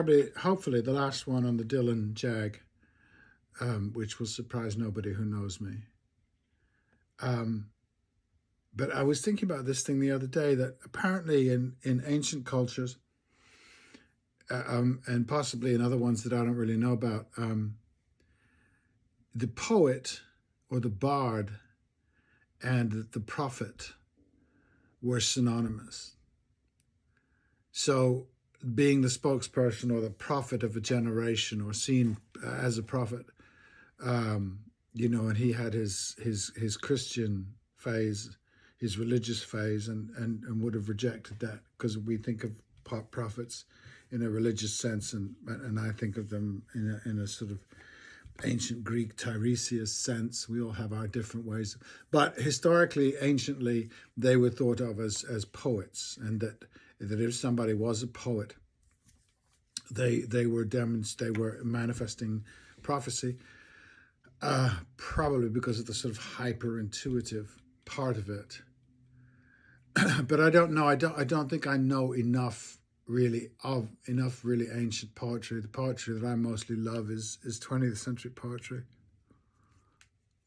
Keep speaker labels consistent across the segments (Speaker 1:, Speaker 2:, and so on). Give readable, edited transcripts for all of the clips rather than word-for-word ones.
Speaker 1: Probably, hopefully, the last one on the Dylan Jag, which will surprise nobody who knows me. Um, but I was thinking about this thing the other day that apparently in ancient cultures, and possibly in other ones that I don't really know about, the poet or the bard and the prophet were synonymous. So being the spokesperson or the prophet of a generation or seen as a prophet, and he had his Christian phase, his religious phase, and would have rejected that because we think of prophets in a religious sense, and I think of them in a sort of ancient Greek Tiresias sense. We all have our different ways, but historically, anciently, they were thought of as poets, and that if somebody was a poet, they were manifesting prophecy, probably because of the sort of hyper intuitive part of it. But I don't know. I don't think I know enough really ancient poetry. The poetry that I mostly love is 20th century poetry.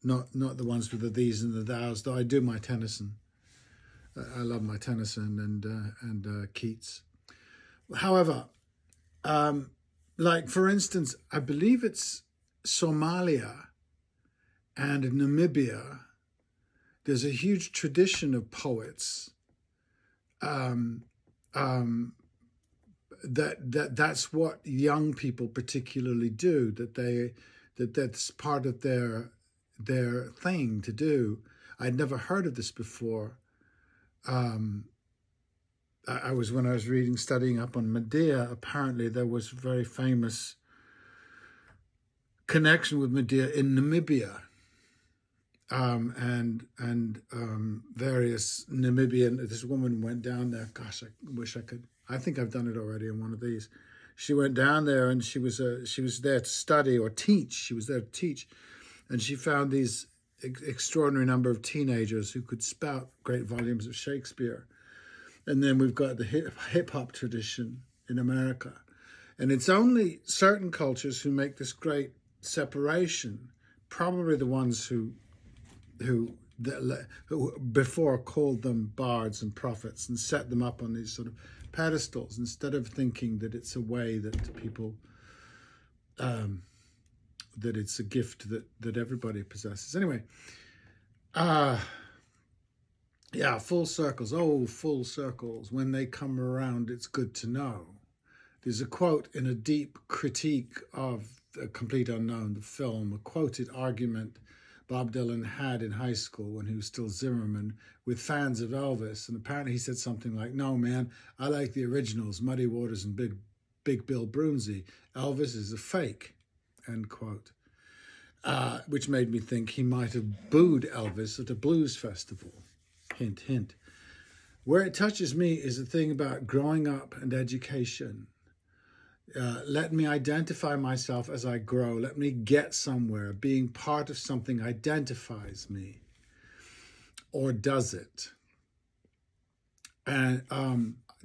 Speaker 1: Not the ones with the these and the thous, though I do my Tennyson. I love my Tennyson and Keats. However, like for instance, I believe it's Somalia and Namibia. There's a huge tradition of poets. That's what young people particularly do. That's part of their thing to do. I'd never heard of this before. When I was studying up on Medea, apparently there was a very famous connection with Medea in Namibia. Various Namibian, this woman went down there. Gosh, I wish I could. I think I've done it already in one of these. She went down there and she was there to study or teach. She was there to teach. And she found these extraordinary number of teenagers who could spout great volumes of Shakespeare. And then we've got the hip hop tradition in America. And it's only certain cultures who make this great separation, probably the ones who before called them bards and prophets and set them up on these sort of pedestals instead of thinking that it's a way that people, that it's a gift that everybody possesses. Anyway, yeah, full circles. Oh, full circles. When they come around, it's good to know. There's a quote in a deep critique of A Complete Unknown, the film, a quoted argument Bob Dylan had in high school when he was still Zimmerman with fans of Elvis. And apparently he said something like, "No, man, I like the originals, Muddy Waters and Big Bill Broonzy. Elvis is a fake," end quote. Which made me think he might have booed Elvis at a blues festival. Hint, hint. Where it touches me is the thing about growing up and education. Let me identify myself as I grow. Let me get somewhere. Being part of something identifies me. Or does it? And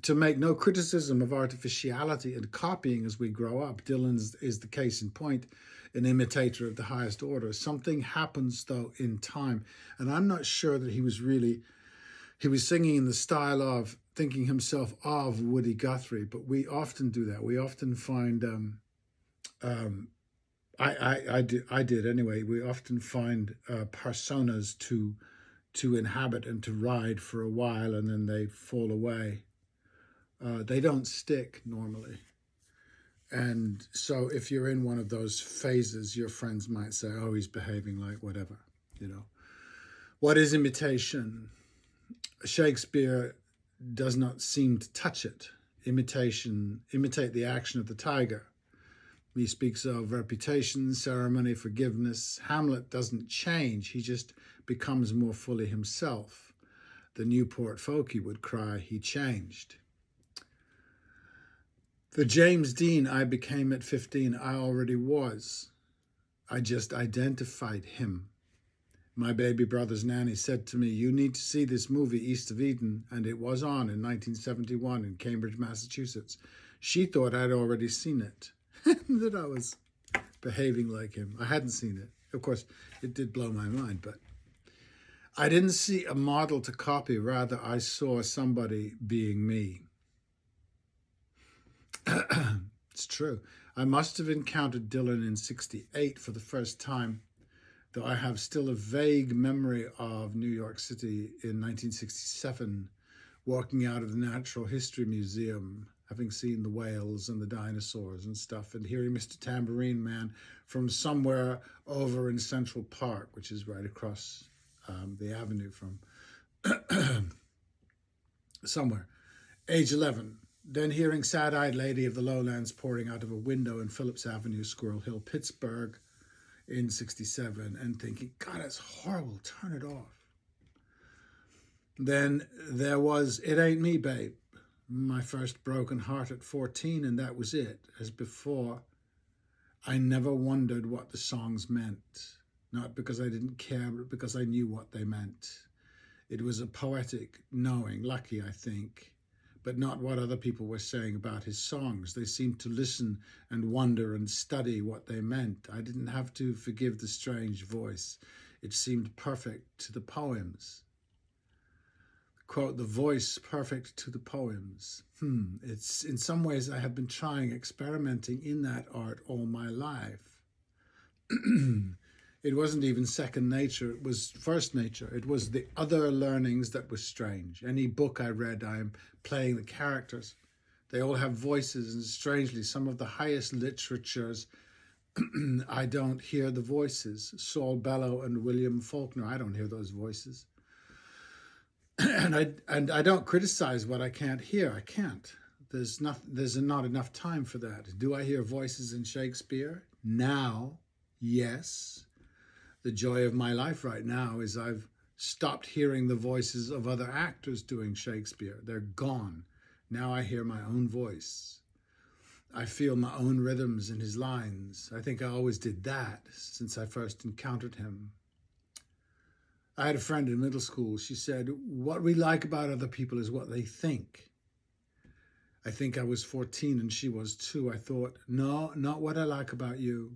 Speaker 1: to make no criticism of artificiality and copying as we grow up, Dylan's is the case in point, an imitator of the highest order. Something happens, though, in time. And I'm not sure that he was singing in the style of thinking himself of Woody Guthrie, but we often do that. We often find, I did anyway. We often find personas to inhabit and to ride for a while, and then they fall away. They don't stick normally. And so if you're in one of those phases, your friends might say, "Oh, he's behaving like whatever," What is imitation? Shakespeare does not seem to touch it. Imitate the action of the tiger. He speaks of reputation, ceremony, forgiveness. Hamlet doesn't change. He just becomes more fully himself. The Newport folkie would cry, "He changed." The James Dean I became at 15, I already was. I just identified him. My baby brother's nanny said to me, "You need to see this movie, East of Eden," and it was on in 1971 in Cambridge, Massachusetts. She thought I'd already seen it, that I was behaving like him. I hadn't seen it. Of course, it did blow my mind, but I didn't see a model to copy. Rather, I saw somebody being me. It's true. I must have encountered Dylan in '68 for the first time, though I have still a vague memory of New York City in 1967, walking out of the Natural History Museum, having seen the whales and the dinosaurs and stuff, and hearing Mr. Tambourine Man from somewhere over in Central Park, which is right across the avenue from somewhere. Age 11. Then hearing Sad-Eyed Lady of the Lowlands pouring out of a window in Phillips Avenue, Squirrel Hill, Pittsburgh in '67, and thinking, God, it's horrible, turn it off. Then there was It Ain't Me, Babe, my first broken heart at 14, and that was it. As before, I never wondered what the songs meant, not because I didn't care, but because I knew what they meant. It was a poetic knowing, lucky, I think, but not what other people were saying about his songs. They seemed to listen and wonder and study what they meant. I didn't have to forgive the strange voice. It seemed perfect to the poems. Quote, the voice perfect to the poems. It's in some ways I have been experimenting in that art all my life. It wasn't even second nature, it was first nature. It was the other learnings that was strange. Any book I read, I am playing the characters. They all have voices, and strangely, some of the highest literatures, I don't hear the voices. Saul Bellow and William Faulkner, I don't hear those voices. And I don't criticize what I can't hear. I can't. There's not enough time for that. Do I hear voices in Shakespeare? Now, yes. The joy of my life right now is I've stopped hearing the voices of other actors doing Shakespeare. They're gone. Now I hear my own voice. I feel my own rhythms in his lines. I think I always did that since I first encountered him. I had a friend in middle school. She said, what we like about other people is what they think. I think I was 14 and she was too. I thought, no, not what I like about you.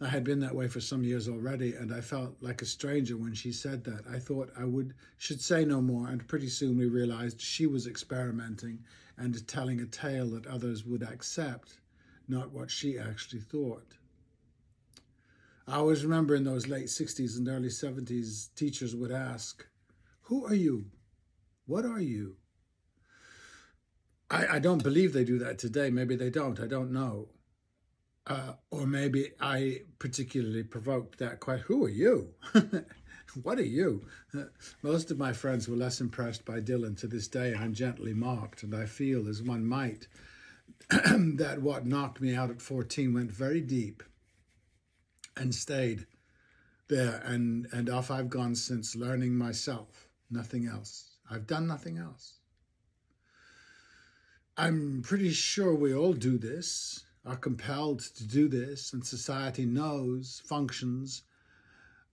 Speaker 1: I had been that way for some years already, and I felt like a stranger when she said that. I thought should say no more, and pretty soon we realized she was experimenting and telling a tale that others would accept, not what she actually thought. I always remember in those late 60s and early 70s, teachers would ask, who are you? What are you? I don't believe they do that today. Maybe they don't. I don't know. Or maybe I particularly provoked that question. Who are you? What are you? Most of my friends were less impressed by Dylan to this day. I'm gently mocked, and I feel, as one might, that what knocked me out at 14 went very deep and stayed there. And off I've gone since, learning myself, nothing else. I've done nothing else. I'm pretty sure we all do this, are compelled to do this, and society knows, functions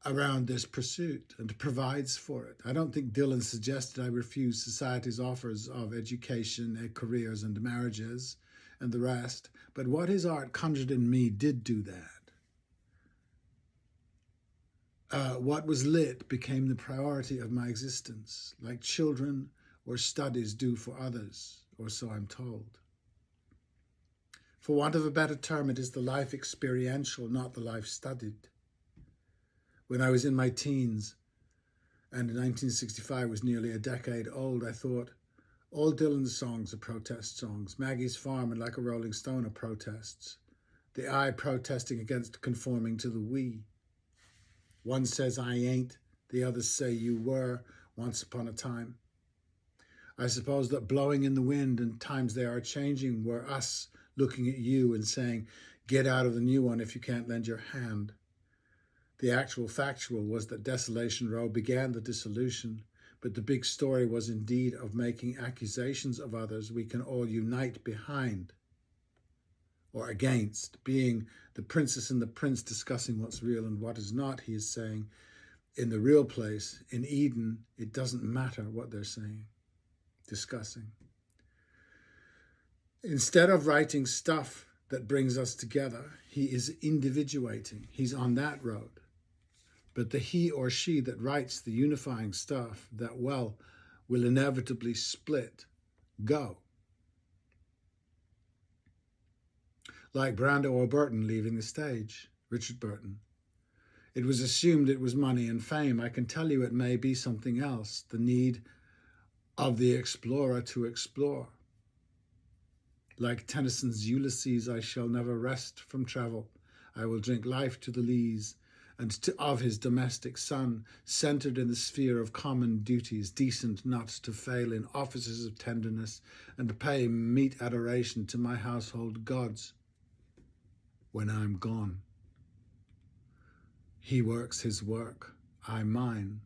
Speaker 1: around this pursuit and provides for it. I don't think Dylan suggested I refuse society's offers of education, careers, and marriages, and the rest, but what his art conjured in me did do that. What was lit became the priority of my existence, like children or studies do for others, or so I'm told. For want of a better term, it is the life experiential, not the life studied. When I was in my teens, and in 1965 was nearly a decade old, I thought, all Dylan's songs are protest songs. Maggie's Farm and Like a Rolling Stone are protests. The I protesting against conforming to the we. One says I ain't, the others say you were, once upon a time. I suppose that blowing in the wind and times they are changing were us looking at you and saying, get out of the new one if you can't lend your hand. The actual factual was that Desolation Row began the dissolution, but the big story was indeed of making accusations of others we can all unite behind or against, being the princess and the prince discussing what's real and what is not. He is saying, in the real place, in Eden, it doesn't matter what they're saying, discussing. Instead of writing stuff that brings us together, he is individuating. He's on that road. But the he or she that writes the unifying stuff that, well, will inevitably split, go. Like Brando O'Burton leaving the stage, Richard Burton. It was assumed it was money and fame. I can tell you it may be something else, the need of the explorer to explore. Like Tennyson's Ulysses, I shall never rest from travel. I will drink life to the lees, and of his domestic son, centred in the sphere of common duties, decent not to fail in offices of tenderness, and pay meet adoration to my household gods. When I'm gone, he works his work, I mine.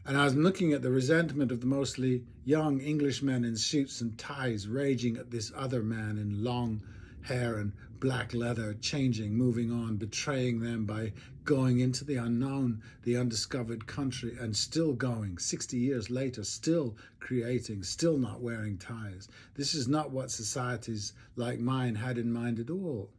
Speaker 1: And I was looking at the resentment of the mostly young Englishmen in suits and ties raging at this other man in long hair and black leather, changing, moving on, betraying them by going into the unknown, the undiscovered country, and still going, 60 years later, still creating, still not wearing ties. This is not what societies like mine had in mind at all.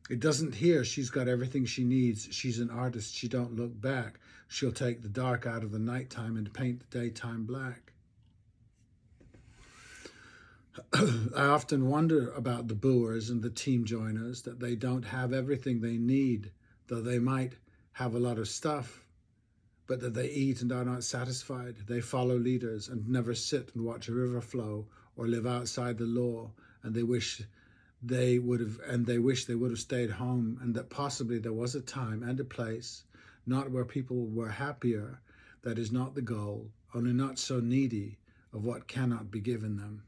Speaker 1: It doesn't hear she's got everything she needs. She's an artist. She don't look back. She'll take the dark out of the nighttime and paint the daytime black. I often wonder about the booers and the team joiners, that they don't have everything they need, though they might have a lot of stuff, but that they eat and are not satisfied. They follow leaders and never sit and watch a river flow or live outside the law, and they wish they would have stayed home, and that possibly there was a time and a place, not where people were happier. That is not the goal, only not so needy of what cannot be given them.